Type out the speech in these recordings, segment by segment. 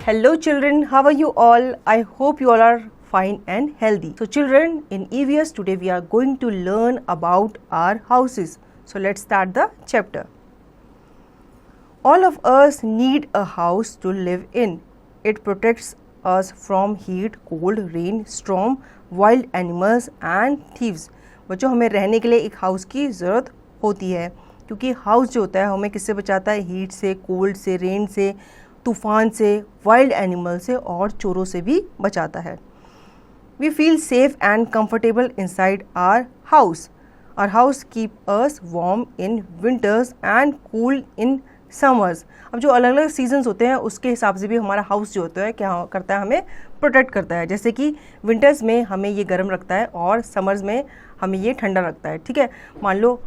Hello children, how are you all? I hope you all are fine and healthy. So children, in EVS today we are going to learn about our houses. So let's start the chapter. All of us need a house to live in. It protects us from heat, cold, rain, storm, wild animals and thieves. बच्चों, हमें रहने के लिए एक house की ज़रूरत होती है, क्योंकि हाउस जो होता है हमें किससे बचाता है? हीट से, कोल्ड से, रेन से, तूफान से, वाइल्ड एनिमल से और चोरों से भी बचाता है. We feel safe and comfortable inside our house. Our house keep us warm in winters and cool in summers. अब जो अलग अलग सीजन्स होते हैं उसके हिसाब से भी हमारा हाउस जो होता है क्या करता है, हमें प्रोटेक्ट करता है. जैसे कि विंटर्स में हमें ये गर्म रखता है और समर्स में हमें ये ठंडा रखता है. ठीक है, मान लो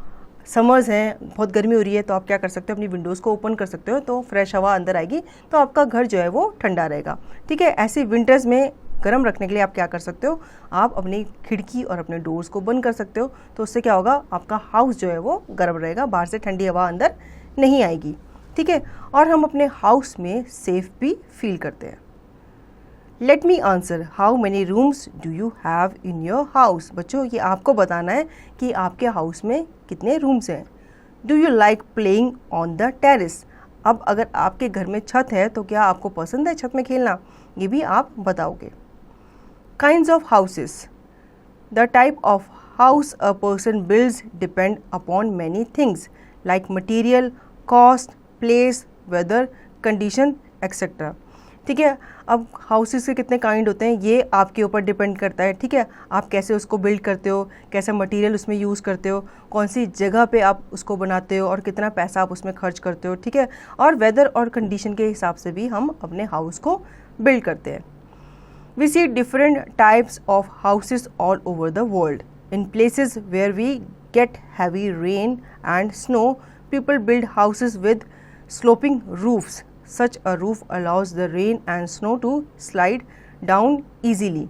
समर्स हैं, बहुत गर्मी हो रही है, तो आप क्या कर सकते हो, अपनी विंडोज़ को ओपन कर सकते हो, तो फ्रेश हवा अंदर आएगी, तो आपका घर जो है वो ठंडा रहेगा. ठीक है, ऐसे विंटर्स में गर्म रखने के लिए आप क्या कर सकते हो, आप अपनी खिड़की और अपने डोर्स को बंद कर सकते हो. तो उससे क्या होगा, आपका हाउस जो है वो गर्म रहेगा, बाहर से ठंडी हवा अंदर नहीं आएगी. ठीक है, और हम अपने हाउस में सेफ भी फील करते हैं. Let me answer, how many rooms do you have in your house. बच्चों, ये आपको बताना है कि आपके हाउस में कितने रूम्स हैं. Do you like playing on the terrace. अब अगर आपके घर में छत है तो क्या आपको पसंद है छत में खेलना, ये भी आप बताओगे. Kinds of houses. The type of house a person builds depend upon many things like material, cost, place, weather, condition etcetera. ठीक है, अब हाउसेस के कितने काइंड होते हैं ये आपके ऊपर डिपेंड करता है. ठीक है, आप कैसे उसको बिल्ड करते हो, कैसा मटेरियल उसमें यूज़ करते हो, कौन सी जगह पे आप उसको बनाते हो और कितना पैसा आप उसमें खर्च करते हो. ठीक है, और वेदर और कंडीशन के हिसाब से भी हम अपने हाउस को बिल्ड करते हैं. We see different types of houses all over the world. In places where we get heavy rain and snow, people build houses with sloping roofs. Such a roof allows the rain and snow to slide down easily.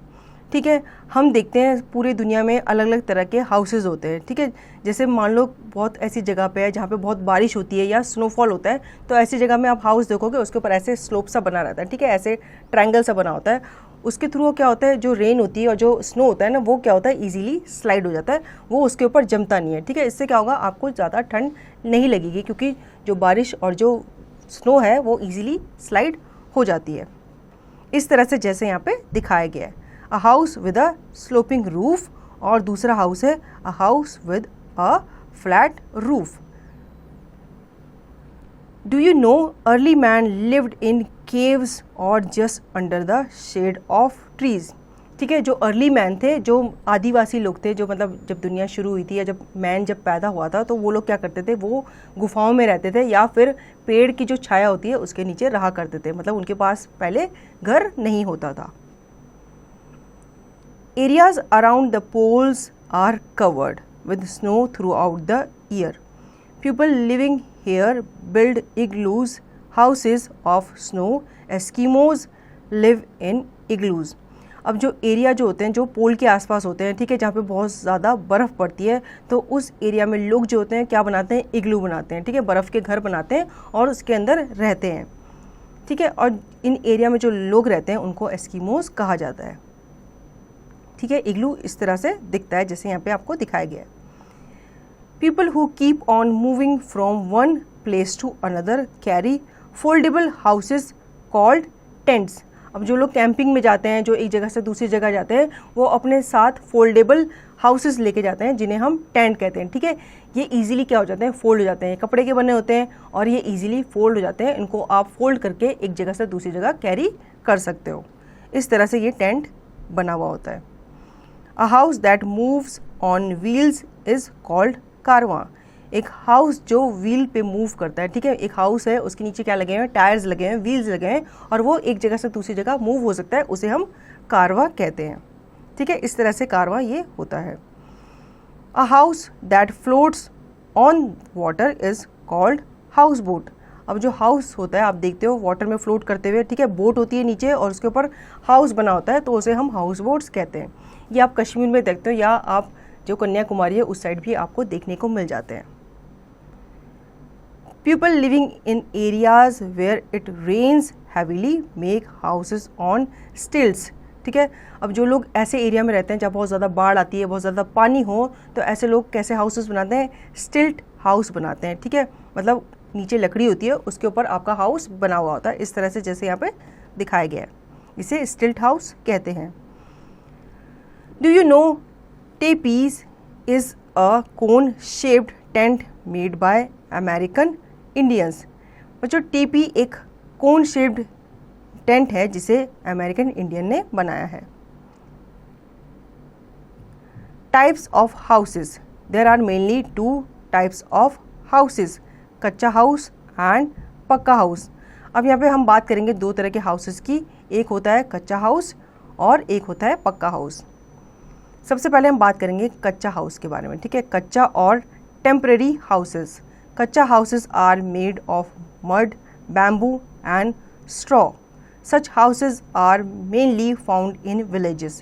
ठीक है, हम देखते हैं पूरी दुनिया में अलग अलग तरह के हाउसेस होते हैं. ठीक है, जैसे मान लो बहुत ऐसी जगह पे है जहाँ पे बहुत बारिश होती है या स्नोफॉल होता है, तो ऐसी जगह में आप हाउस देखोगे उसके ऊपर ऐसे स्लोप सा बना रहता है. ठीक है, ऐसे ट्रायंगल सा बना होता है. उसके थ्रू क्या होता है, जो रेन होती है और जो स्नो होता है ना, वो क्या होता है, ईजिली स्लाइड हो जाता है, वो उसके ऊपर जमता नहीं है. ठीक है, इससे क्या होगा, आपको ज़्यादा ठंड नहीं लगेगी, क्योंकि जो बारिश और जो स्नो है वो ईजिली स्लाइड हो जाती है. इस तरह से जैसे यहाँ पे दिखाया गया है. A house with a sloping roof और दूसरा हाउस है a house with a flat roof. Do you know early man lived in caves और just under the shade of trees. ठीक है, जो अर्ली मैन थे, जो आदिवासी लोग थे, जो मतलब जब दुनिया शुरू हुई थी या जब मैन जब पैदा हुआ था, तो वो लोग क्या करते थे, वो गुफाओं में रहते थे या फिर पेड़ की जो छाया होती है उसके नीचे रहा करते थे. मतलब उनके पास पहले घर नहीं होता था. Areas around the poles are covered with snow throughout the year. People living here build igloos houses of snow. Eskimos live in igloos. अब जो एरिया जो होते हैं जो पोल के आसपास होते हैं, ठीक है, जहाँ पे बहुत ज़्यादा बर्फ़ पड़ती है, तो उस एरिया में लोग जो होते हैं क्या बनाते हैं, इग्लू बनाते हैं. ठीक है, बर्फ़ के घर बनाते हैं और उसके अंदर रहते हैं. ठीक है, और इन एरिया में जो लोग रहते हैं उनको एस्किमोज कहा जाता है. ठीक है, इग्लू इस तरह से दिखता है जैसे यहाँ पे आपको दिखाया गया है. People who keep on moving from one place to another carry foldable houses called tents. अब जो लोग कैंपिंग में जाते हैं, जो एक जगह से दूसरी जगह जाते हैं, वो अपने साथ फोल्डेबल हाउसेस लेके जाते हैं जिन्हें हम टेंट कहते हैं. ठीक है, ये इजीली क्या हो जाते हैं, फोल्ड हो जाते हैं. कपड़े के बने होते हैं और ये इजीली फोल्ड हो जाते हैं. इनको आप फोल्ड करके एक जगह से दूसरी जगह कैरी कर सकते हो. इस तरह से ये टेंट बना हुआ होता है. A house that moves on wheels is called कारवां. एक हाउस जो व्हील पे मूव करता है. ठीक है, एक हाउस है, उसके नीचे क्या लगे हैं, टायर्स लगे हैं, व्हील्स लगे हैं, और वो एक जगह से दूसरी जगह मूव हो सकता है, उसे हम कारवा कहते हैं. ठीक है, इस तरह से कारवा ये होता है. A house that floats on water is called house boat. अब जो हाउस होता है आप देखते हो वाटर में फ्लोट करते हुए. ठीक है, बोट होती है नीचे और उसके ऊपर हाउस बना होता है, तो उसे हम हाउस बोट्स कहते हैं. ये आप कश्मीर में देखते हो या आप जो कन्याकुमारी है उस साइड भी आपको देखने को मिल जाते हैं. People living in areas where it rains heavily make houses on stilts. ठीक है, अब जो लोग ऐसे एरिया में रहते हैं जहाँ बहुत ज़्यादा बाढ़ आती है, बहुत ज़्यादा पानी हो, तो ऐसे लोग कैसे हाउसेस बनाते हैं? स्टिल्ट हाउस बनाते हैं. ठीक है, मतलब नीचे लकड़ी होती है, उसके ऊपर आपका हाउस बना हुआ होता है, इस तरह से जैसे यहाँ पे दिखाया गया है. इसे स्टिल्ट हाउस कहते हैं. Do you know tepees is a cone shaped tent made by American Indians. बच्चों, टेपी एक कोन शेप्ड टेंट है जिसे अमेरिकन इंडियन ने बनाया है. Types of houses. There are mainly 2 types of houses, kachcha house and pakka house. अब यहाँ पे हम बात करेंगे 2 तरह के हाउसेस की. एक होता है कच्चा हाउस और एक होता है पक्का हाउस. सबसे पहले हम बात करेंगे कच्चा हाउस के बारे में. ठीक है, कच्चा और temporary houses. Kachcha houses are made of mud, bamboo and straw. Such houses are mainly found in villages.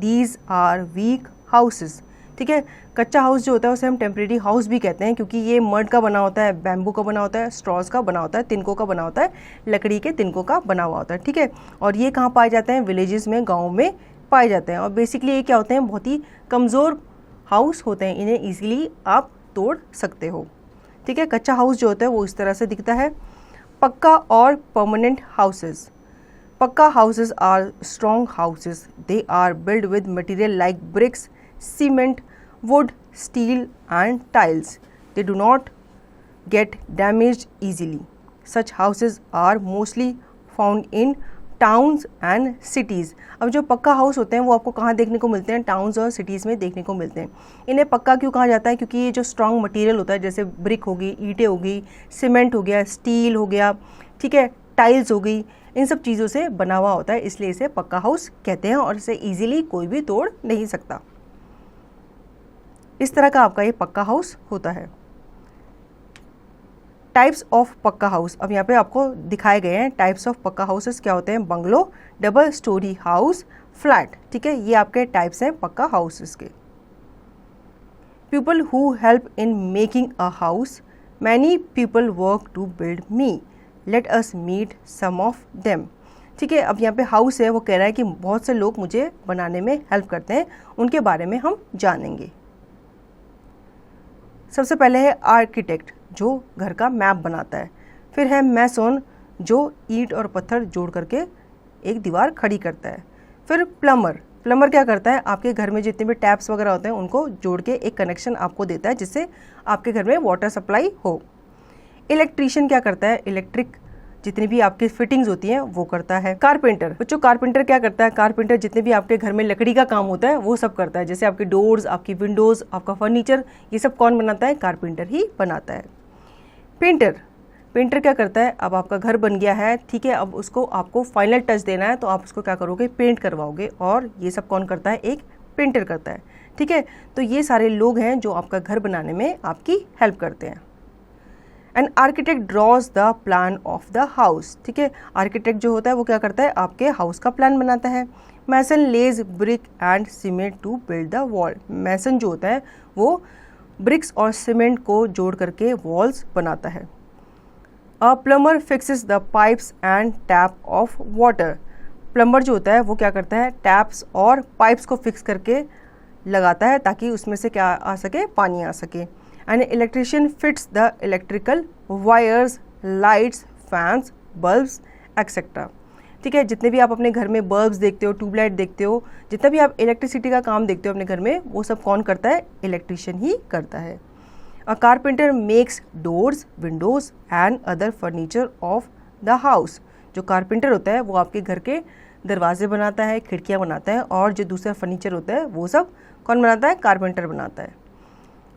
These are weak houses. ठीक है, कच्चा हाउस जो होता है उसे हम टेम्परेरी हाउस भी कहते हैं, क्योंकि ये मड का बना होता है, बैम्बू का बना होता है, स्ट्रॉज का बना होता है, तिनकों का बना होता है, लकड़ी के तिनकों का बना हुआ होता है. ठीक है, और ये कहाँ पाए जाते हैं? विलेजेस में, गाँव में पाए जाते हैं. और बेसिकली ये क्या होते हैं? बहुत ही कमज़ोर हाउस होते हैं, इन्हें ईजिली आप तोड़ सकते हो. ठीक है, कच्चा हाउस जो होता है वो इस तरह से दिखता है. पक्का और permanent houses. Pakka houses are strong houses. They are built with material like bricks, cement, wood, steel and tiles. They do not get damaged easily. Such houses are mostly found in towns and cities. अब जो पक्का house होते हैं वो आपको कहाँ देखने को मिलते हैं? टाउन्स और सिटीज़ में देखने को मिलते हैं. इन्हें पक्का क्यों कहा जाता है? क्योंकि ये जो स्ट्रॉन्ग मटेरियल होता है, जैसे ब्रिक होगी, ईंटें होगी, सीमेंट हो गया, स्टील हो गया, ठीक है, टाइल्स हो गई, इन सब चीज़ों से बना हुआ होता है, इसलिए इसे पक्का हाउस कहते हैं और इसे इजीली कोई भी तोड़ नहीं सकता. इस तरह का आपका ये पक्का हाउस होता है. टाइप्स ऑफ पक्का हाउस. अब यहाँ पे आपको दिखाए गए हैं टाइप्स ऑफ पक्का हाउसेस क्या होते हैं. Bungalow, double storey house, flat. ठीक है, ये आपके टाइप्स हैं पक्का हाउसेस के. People who help in making a house. Many people work to build me. Let us meet some of them. ठीक है, अब यहाँ पे हाउस है, वो कह रहा है कि बहुत से लोग मुझे बनाने में हेल्प करते हैं, उनके बारे में हम जानेंगे. सबसे पहले है आर्किटेक्ट, जो घर का मैप बनाता है. फिर है मैसन, जो ईंट और पत्थर जोड़ करके एक दीवार खड़ी करता है. फिर प्लम्बर. प्लम्बर क्या करता है? आपके घर में जितने भी टैप्स वगैरह होते हैं उनको जोड़ के एक कनेक्शन आपको देता है जिससे आपके घर में वाटर सप्लाई हो. इलेक्ट्रीशियन क्या करता है? इलेक्ट्रिक जितनी भी आपकी फिटिंग्स होती हैं वो करता है. कारपेंटर. बच्चों, कारपेंटर क्या करता है? कारपेंटर जितने भी आपके घर में लकड़ी का काम होता है वो सब करता है, जैसे आपके डोर्स, आपकी विंडोज़, आपका फर्नीचर, ये सब कौन बनाता है? कारपेंटर ही बनाता है. पेंटर. पेंटर क्या करता है? अब आपका घर बन गया है, ठीक है, अब उसको आपको फाइनल टच देना है, तो आप उसको क्या करोगे? पेंट करवाओगे, और ये सब कौन करता है? एक पेंटर करता है. ठीक है, तो ये सारे लोग हैं जो आपका घर बनाने में आपकी हेल्प करते हैं. An architect drawers the plan of the house. ठीक है, आर्किटेक्ट जो होता है वो क्या करता है? आपके हाउस का प्लान बनाता है. Mason lays brick and cement to build the wall. Mason जो होता है वो ब्रिक्स और सीमेंट को जोड़ करके वॉल्स बनाता है. A plumber fixes the pipes and tap of water. Plumber जो होता है वो क्या करता है? टैप्स और पाइप्स को फिक्स करके लगाता है ताकि उसमें से क्या आ सके? पानी आ सके. And electrician fits the electrical wires, lights, fans, bulbs etcetera. ठीक है, जितने भी आप अपने घर में बल्ब्स देखते हो, ट्यूबलाइट देखते हो, जितना भी आप इलेक्ट्रिसिटी का काम देखते हो अपने घर में, वो सब कौन करता है? इलेक्ट्रिशियन ही करता है. अ carpenter makes doors, Windows and other furniture of the house. जो कारपेंटर होता है वो आपके घर के दरवाजे बनाता है, खिड़कियाँ बनाता है, और जो दूसरा फर्नीचर होता है वो सब कौन बनाता है? कारपेंटर बनाता है.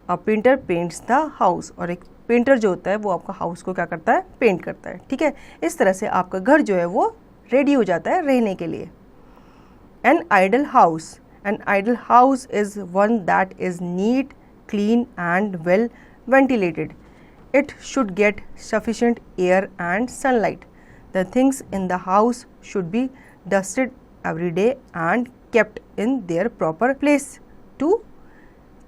A painter paints the house. और एक पेंटर जो होता है वो आपका हाउस को क्या करता है? पेंट करता है. ठीक है, इस तरह से आपका घर जो है वो रेडी हो जाता है रहने के लिए. An ideal house. An ideal house is one that is neat, clean and well ventilated. It should get sufficient air and sunlight. The things in the house should be dusted every day and kept in their proper place to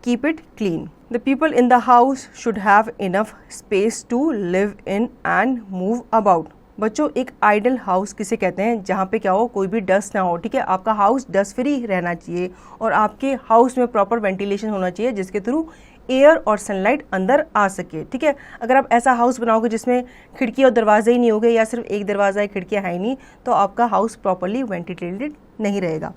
keep it clean. The people in the house should have enough space to live in and move about. बच्चों, एक ideal house किसे कहते हैं? जहाँ पे क्या हो, कोई भी डस्ट ना हो, ठीक है। आपका हाउस डस्ट फ्री रहना चाहिए और आपके हाउस में प्रॉपर वेंटिलेशन होना चाहिए जिसके थ्रू एयर और सनलाइट अंदर आ सके, ठीक है। अगर आप ऐसा हाउस बनाओगे जिसमें खिड़की और दरवाजे ही नहीं होंगे या सिर्फ एक दरवाज़ा है, खिड़कियाँ है ही नहीं, तो आपका हाउस प्रॉपरली वेंटिलेटेड नहीं रहेगा,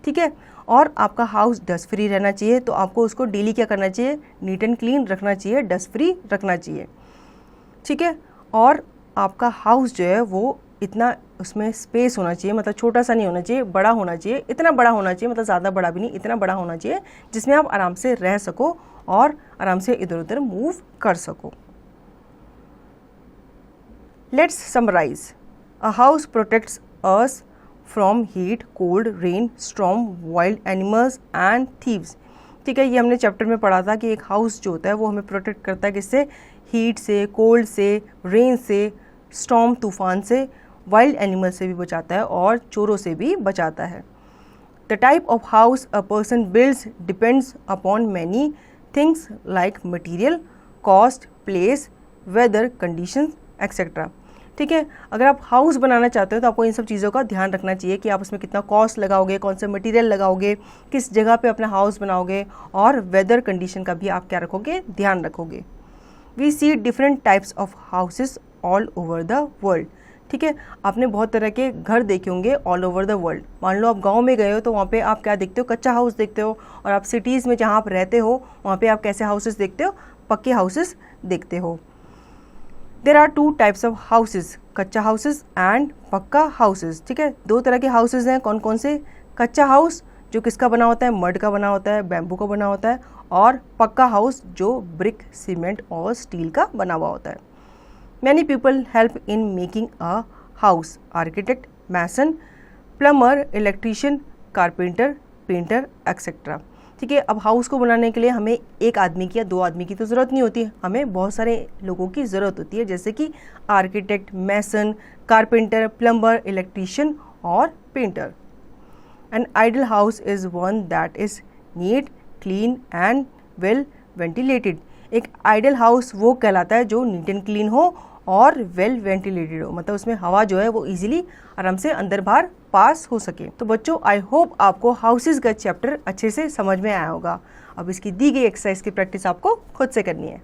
ठीक है। और आपका हाउस डस्ट फ्री रहना चाहिए, तो आपको उसको डेली क्या करना चाहिए? नीट एंड क्लीन रखना चाहिए, डस्ट फ्री रखना चाहिए, ठीक है। और आपका हाउस जो है वो इतना उसमें स्पेस होना चाहिए, मतलब छोटा सा नहीं होना चाहिए, बड़ा होना चाहिए। इतना बड़ा होना चाहिए, मतलब ज़्यादा बड़ा भी नहीं, इतना बड़ा होना चाहिए जिसमें आप आराम से रह सको और आराम से इधर उधर मूव कर सको। Let's summarize. A house protects us from heat, cold, rain, storm, wild animals and thieves, ठीक है। ये हमने चैप्टर में पढ़ा था कि एक हाउस जो होता है वो हमें प्रोटेक्ट करता है किससे? हीट से, कोल्ड से, रेन से, स्टॉर्म तूफान से, वाइल्ड एनिमल से भी बचाता है और चोरों से भी बचाता है। The type of house a person builds depends upon many things like material, cost, place, weather conditions etcetera, ठीक है। अगर आप हाउस बनाना चाहते हो तो आपको इन सब चीज़ों का ध्यान रखना चाहिए कि आप उसमें कितना कॉस्ट लगाओगे, कौन सा मटेरियल लगाओगे, किस जगह पे अपना हाउस बनाओगे, और वेदर कंडीशन का भी आप क्या रखोगे? ध्यान रखोगे। We see different types of houses all over the world, ठीक है। आपने बहुत तरह के घर देखे होंगे ऑल ओवर द वर्ल्ड। मान लो आप गांव में गए हो तो वहाँ पे आप क्या देखते हो? कच्चा हाउस देखते हो। और आप सिटीज़ में जहाँ आप रहते हो वहाँ पे आप कैसे हाउसेस देखते हो? पक्के हाउसेस देखते हो। There are two types of houses, kachcha houses and pakka houses, ठीक है। दो तरह के हाउसेस हैं। कौन कौन से? कच्चा हाउस जो किसका बना होता है? मड का बना होता है, बैम्बू का बना होता है। और पक्का हाउस जो ब्रिक, सीमेंट और स्टील का बना हुआ होता है। Many people help in making a house, architect, mason, plumber, electrician, carpenter, painter etcetera, ठीक है। अब हाउस को बनाने के लिए हमें एक आदमी की या दो आदमी की तो ज़रूरत नहीं होती, हमें बहुत सारे लोगों की ज़रूरत होती है, जैसे कि architect, mason, carpenter, plumber, electrician और painter. An ideal house is one that is neat, clean and well ventilated. एक आइडल हाउस वो कहलाता है जो नीट एंड क्लीन हो और वेल वेंटिलेटेड हो, मतलब उसमें हवा जो है वो इजीली आराम से अंदर बाहर पास हो सके। तो बच्चों, आई होप आपको हाउसेस का चैप्टर अच्छे से समझ में आया होगा। अब इसकी दी गई एक्सरसाइज की प्रैक्टिस आपको खुद से करनी है।